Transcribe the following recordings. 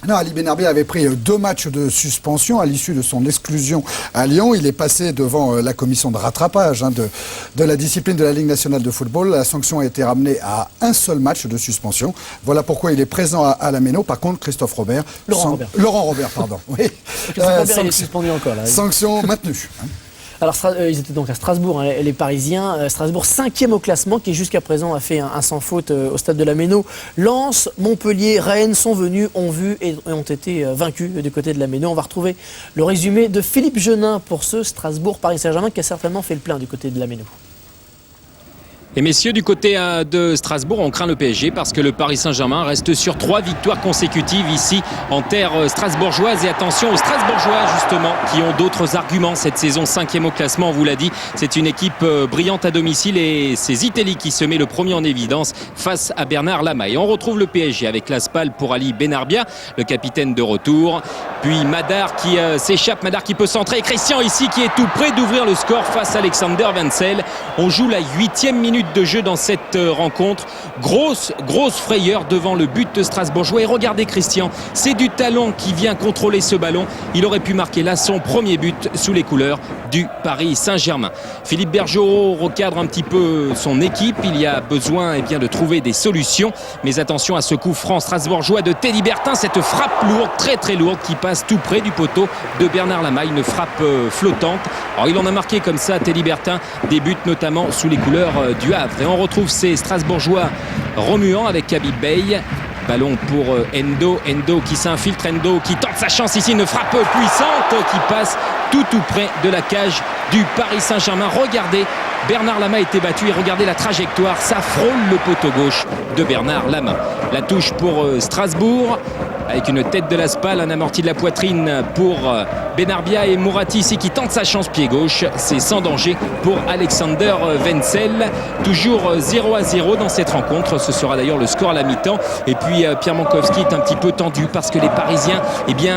Non, Ali Benarbia avait pris 2 matchs de suspension à l'issue de son exclusion à Lyon. Il est passé devant la commission de rattrapage de la discipline de la Ligue nationale de football. La sanction a été ramenée à un seul match de suspension. Voilà pourquoi il est présent à la Méno. Par contre, Christophe Robert... Laurent Robert, pardon. Oui. Robert, il est suspendu encore. Là. Sanction maintenue. Alors, ils étaient donc à Strasbourg, les Parisiens. Strasbourg, 5e au classement, qui jusqu'à présent a fait un sans faute au stade de la Méno. Lens, Montpellier, Rennes sont venus, ont vu et ont été vaincus du côté de la Méno. On va retrouver le résumé de Philippe Genin pour ce Strasbourg-Paris Saint-Germain qui a certainement fait le plein du côté de la Méno. Et messieurs, du côté de Strasbourg, on craint le PSG parce que le Paris Saint-Germain reste sur 3 victoires consécutives ici en terre strasbourgeoise. Et attention aux Strasbourgeois justement qui ont d'autres arguments cette saison, 5e au classement, on vous l'a dit. C'est une équipe brillante à domicile et c'est Italie qui se met le premier en évidence face à Bernard Lama. Et on retrouve le PSG avec la SPAL pour Ali Benarbia, le capitaine de retour. Puis Madar qui s'échappe, Madar qui peut centrer. Et Christian ici qui est tout près d'ouvrir le score face à Alexander Wensel. On joue la 8e minute de jeu dans cette rencontre. Grosse frayeur devant le but de Strasbourgeois. Et regardez Christian, c'est du talent qui vient contrôler ce ballon. Il aurait pu marquer là son premier but sous les couleurs du Paris Saint-Germain. Philippe Bergerot recadre un petit peu son équipe. Il y a besoin de trouver des solutions. Mais attention à ce coup franc strasbourgeois de Teddy Bertin. Cette frappe lourde, très lourde qui passe tout près du poteau de Bernard Lama. Une frappe flottante. Alors il en a marqué comme ça, Teddy Bertin, des buts notamment sous les couleurs du Havre. Et on retrouve ces Strasbourgeois remuants avec Habib Bey. Ballon pour Endo qui s'infiltre, Endo qui tente sa chance ici, une frappe puissante qui passe tout près de la cage du Paris Saint-Germain. Regardez, Bernard Lama a été battu et regardez la trajectoire, ça frôle le poteau gauche de Bernard Lama. La touche pour Strasbourg avec une tête de la SPAL, un amorti de la poitrine pour Benarbia et Mourati ici qui tente sa chance pied gauche. C'est sans danger pour Alexander Wensel. Toujours 0-0 dans cette rencontre. Ce sera d'ailleurs le score à la mi-temps. Et puis Pierre Mankowski est un petit peu tendu parce que les Parisiens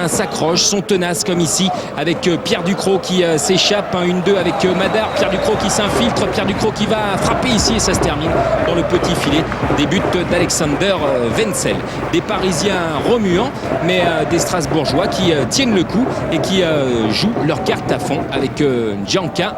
s'accrochent, sont tenaces comme ici avec Pierre Ducrot qui s'échappe. 1-2 avec Madar. Pierre Ducrot qui s'infiltre. Pierre Ducrot qui va frapper ici et ça se termine dans le petit filet. Des buts d'Alexander Wensel. Des Parisiens remuants mais des Strasbourgeois qui tiennent le coup et qui jouent leur carte à fond avec Djanka.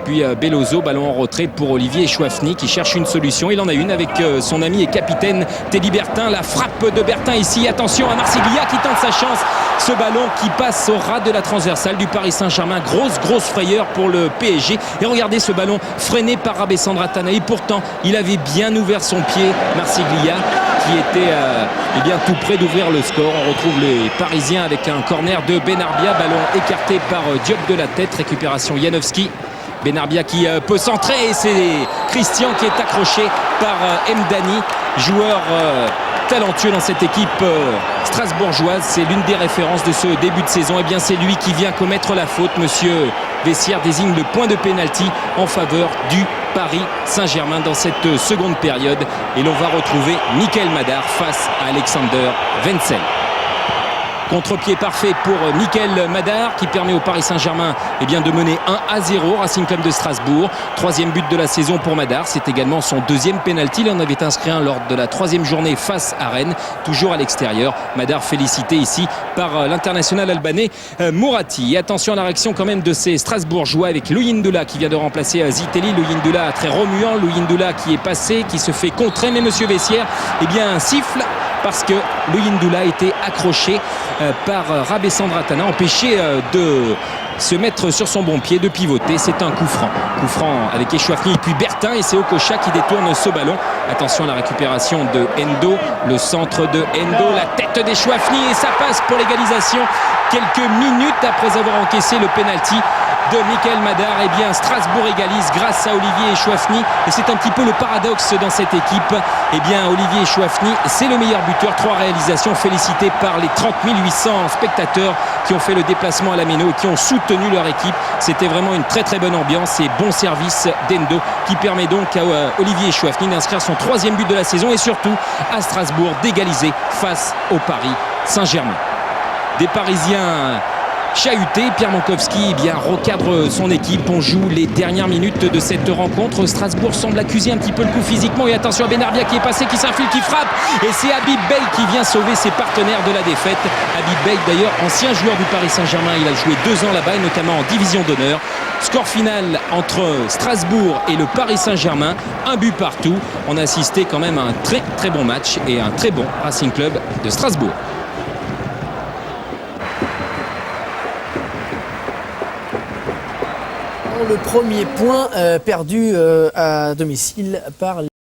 Puis Bellozo, ballon en retrait pour Olivier Chouafny qui cherche une solution. Il en a une avec son ami et capitaine Teddy Bertin. La frappe de Bertin ici. Attention à Marsiglia qui tente sa chance. Ce ballon qui passe au ras de la transversale du Paris Saint-Germain. Grosse frayeur pour le PSG. Et regardez ce ballon freiné par Alessandro Tanaï. Pourtant, il avait bien ouvert son pied, Marsiglia, qui était tout près d'ouvrir le score. On retrouve les Parisiens avec un corner de Benarbia. Ballon écarté par Diop de la tête. Récupération Janowski. Benarbia qui peut centrer et c'est Christian qui est accroché par Mdani, joueur talentueux dans cette équipe strasbourgeoise. C'est l'une des références de ce début de saison. Et bien c'est lui qui vient commettre la faute. Monsieur Vessière désigne le point de pénalty en faveur du Paris Saint-Germain dans cette seconde période. Et l'on va retrouver Mickaël Madar face à Alexander Wensel. Contre-pied parfait pour Mickaël Madar qui permet au Paris Saint-Germain de mener 1-0 Racing Club de Strasbourg. 3e but de la saison pour Madar. C'est également son 2e pénalty. Il en avait inscrit un lors de la 3e journée face à Rennes. Toujours à l'extérieur. Madar félicité ici par l'international albanais Mourati. Et attention à la réaction quand même de ces Strasbourgeois avec Luyindula qui vient de remplacer Zitelli. Luyindula très remuant. Luyindula qui est passé, qui se fait contrer. Mais Monsieur Vessière siffle parce que Luyindula a été accroché par Rabé Sandratana, empêché de se mettre sur son bon pied, de pivoter. C'est un coup franc. Coup franc avec Echouafny et puis Bertin et c'est Okocha qui détourne ce ballon. Attention à la récupération de Endo, le centre de Endo, la tête d'Echouafny et ça passe pour l'égalisation. Quelques minutes après avoir encaissé le pénalty de Mickaël Madar, Strasbourg égalise grâce à Olivier Echouafny et c'est un petit peu le paradoxe dans cette équipe. Olivier Echouafny, c'est le meilleur buteur, 3 réalisations, félicité par les 30 800 spectateurs qui ont fait le déplacement à la Méno et qui ont soutenu leur équipe. C'était vraiment une très bonne ambiance et bon service d'Endo qui permet donc à Olivier Echouafny d'inscrire son 3e but de la saison et surtout à Strasbourg d'égaliser face au Paris Saint-Germain. Des Parisiens chahuté. Pierre Mankowski recadre son équipe. On joue les dernières minutes de cette rencontre. Strasbourg semble accuser un petit peu le coup physiquement. Et attention à Benarbia qui est passé, qui s'infile, qui frappe. Et c'est Habib Bey qui vient sauver ses partenaires de la défaite. Habib Bey, d'ailleurs, ancien joueur du Paris Saint-Germain. Il a joué 2 ans là-bas, et notamment en division d'honneur. Score final entre Strasbourg et le Paris Saint-Germain. 1 but partout. On a assisté quand même à un très très bon match et un très bon Racing Club de Strasbourg. Le premier point perdu à domicile par